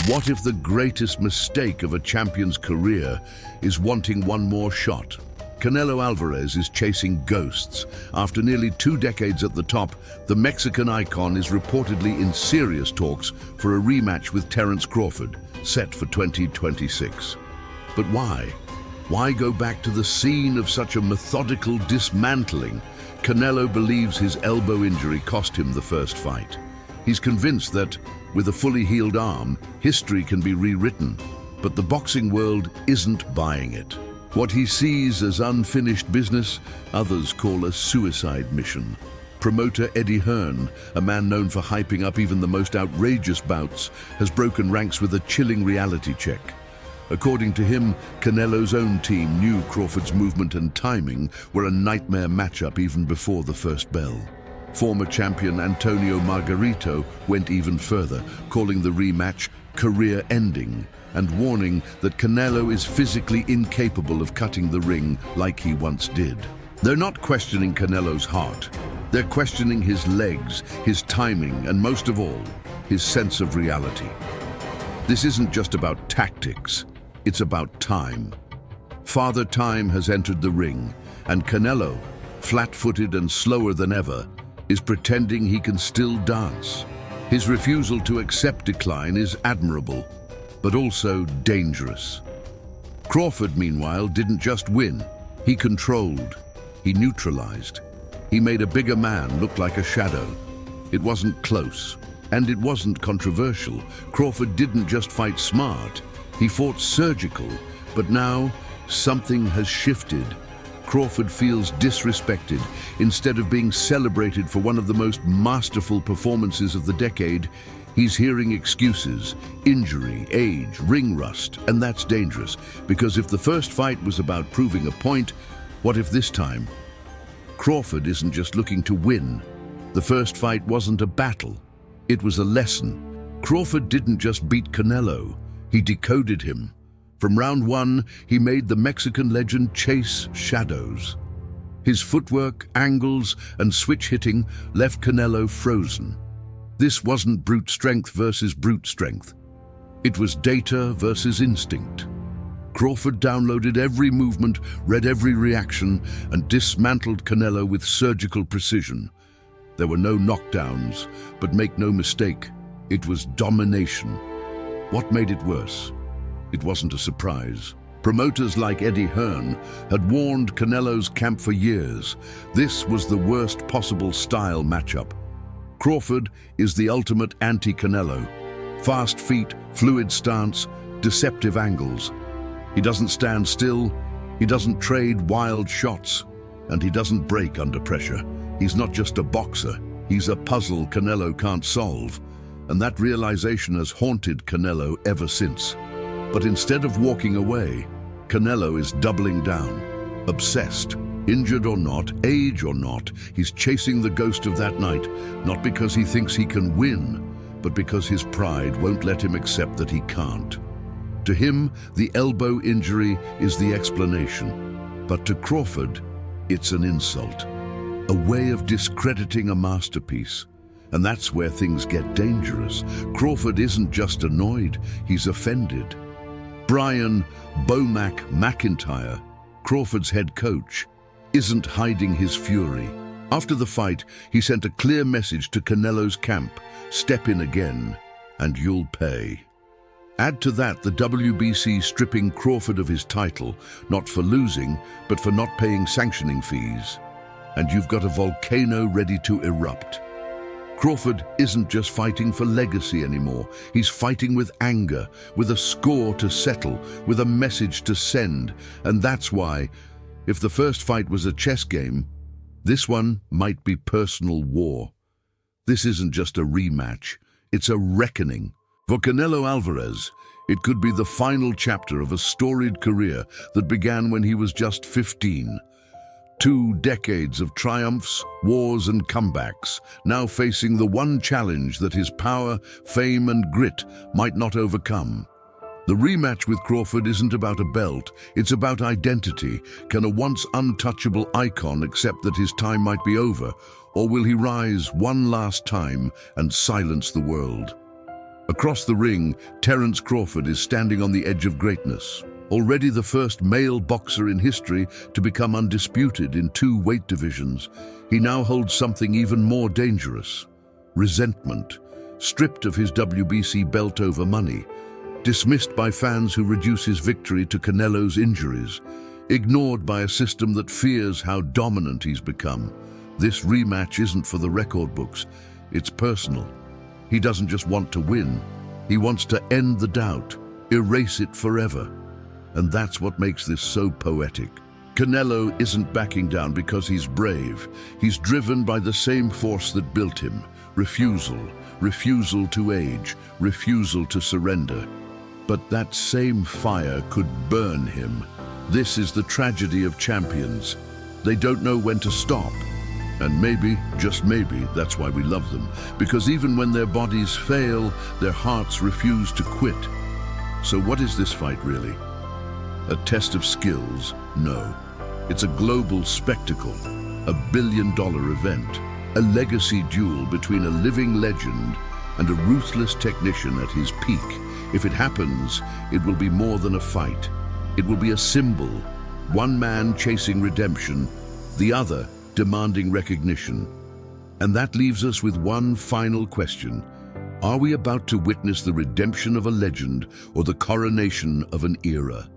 What if the greatest mistake of a champion's career is wanting one more shot? Canelo Alvarez is chasing ghosts. After nearly 2 decades at the top, the Mexican icon is reportedly in serious talks for a rematch with Terence Crawford, set for 2026. But why? Why go back to the scene of such a methodical dismantling? Canelo believes his elbow injury cost him the first fight. He's convinced that, with a fully healed arm, history can be rewritten. But the boxing world isn't buying it. What he sees as unfinished business, others call a suicide mission. Promoter Hearn, a man known for hyping up even the most outrageous bouts, has broken ranks with a chilling reality check. According to him, Canelo's own team knew Crawford's movement and timing were a nightmare matchup even before the first bell. Former champion Antonio Margarito went even further, calling the rematch career-ending and warning that Canelo is physically incapable of cutting the ring like he once did. They're not questioning Canelo's heart. They're questioning his legs, his timing, and most of all, his sense of reality. This isn't just about tactics, it's about time. Father Time has entered the ring, and Canelo, flat-footed and slower than ever, is pretending he can still dance. His refusal to accept decline is admirable, but also dangerous. Crawford, meanwhile, didn't just win. He controlled. He neutralized. He made a bigger man look like a shadow. It wasn't close, and it wasn't controversial. Crawford didn't just fight smart. He fought surgical, but now something has shifted. Crawford feels disrespected. Instead of being celebrated for one of the most masterful performances of the decade, he's hearing excuses, injury, age, ring rust, and that's dangerous, because if the first fight was about proving a point, what if this time? Crawford isn't just looking to win. The first fight wasn't a battle, it was a lesson. Crawford didn't just beat Canelo, he decoded him. From round 1, he made the Mexican legend chase shadows. His footwork, angles, and switch hitting left Canelo frozen. This wasn't brute strength versus brute strength. It was data versus instinct. Crawford downloaded every movement, read every reaction, and dismantled Canelo with surgical precision. There were no knockdowns, but make no mistake, it was domination. What made it worse? It wasn't a surprise. Promoters like Hearn had warned Canelo's camp for years. This was the worst possible style matchup. Crawford is the ultimate anti-Canelo. Fast feet, fluid stance, deceptive angles. He doesn't stand still, he doesn't trade wild shots, and he doesn't break under pressure. He's not just a boxer, he's a puzzle Canelo can't solve. And that realization has haunted Canelo ever since. But instead of walking away, Canelo is doubling down, obsessed. Injured or not, age or not, he's chasing the ghost of that night, not because he thinks he can win, but because his pride won't let him accept that he can't. To him, the elbow injury is the explanation, but to Crawford, it's an insult, a way of discrediting a masterpiece. And that's where things get dangerous. Crawford isn't just annoyed, he's offended. Brian Bomac McIntyre, Crawford's head coach, isn't hiding his fury. After the fight, he sent a clear message to Canelo's camp: step in again, and you'll pay. Add to that the WBC stripping Crawford of his title, not for losing, but for not paying sanctioning fees. And you've got a volcano ready to erupt. Crawford isn't just fighting for legacy anymore. He's fighting with anger, with a score to settle, with a message to send. And that's why, if the first fight was a chess game, this one might be personal war. This isn't just a rematch, it's a reckoning. For Canelo Alvarez, it could be the final chapter of a storied career that began when he was just 15. 2 decades of triumphs, wars, and comebacks, now facing the one challenge that his power, fame, and grit might not overcome. The rematch with Crawford isn't about a belt, it's about identity. Can a once untouchable icon accept that his time might be over, or will he rise one last time and silence the world? Across the ring, Terence Crawford is standing on the edge of greatness. Already the first male boxer in history to become undisputed in 2 weight divisions, he now holds something even more dangerous: resentment, stripped of his WBC belt over money, dismissed by fans who reduce his victory to Canelo's injuries, ignored by a system that fears how dominant he's become. This rematch isn't for the record books, it's personal. He doesn't just want to win, he wants to end the doubt, erase it forever. And that's what makes this so poetic. Canelo isn't backing down because he's brave. He's driven by the same force that built him: refusal, refusal to age, refusal to surrender. But that same fire could burn him. This is the tragedy of champions. They don't know when to stop. And maybe, just maybe, that's why we love them. Because even when their bodies fail, their hearts refuse to quit. So what is this fight really? A test of skills? No. It's a global spectacle, a billion-dollar event, a legacy duel between a living legend and a ruthless technician at his peak. If it happens, it will be more than a fight. It will be a symbol, one man chasing redemption, the other demanding recognition. And that leaves us with one final question. Are we about to witness the redemption of a legend or the coronation of an era?